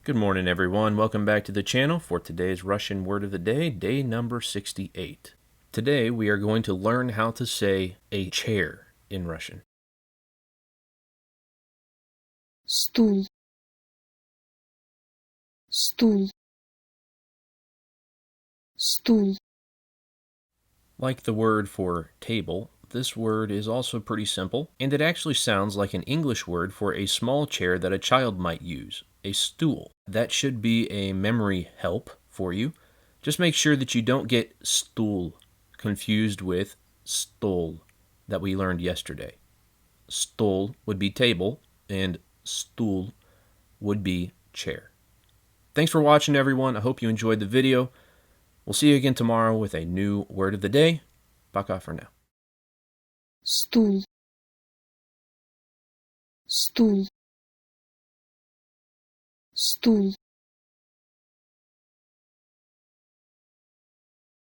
Good morning, everyone. Welcome back to the channel for today's Russian word of the day, day number 68. Today, we are going to learn how to say a chair in Russian. Стул, стул, стул, Like the word for table, this word is also pretty simple, and it actually sounds like an English word for a small chair that a child might use, a stool. That should be a memory help for you. Just make sure that you don't get stool confused with stol that we learned yesterday. Stol would be table, and stool would be chair. Thanks for watching, everyone. I hope you enjoyed the video. We'll see you again tomorrow with a new word of the day. Пока for now. стул, стул, стул.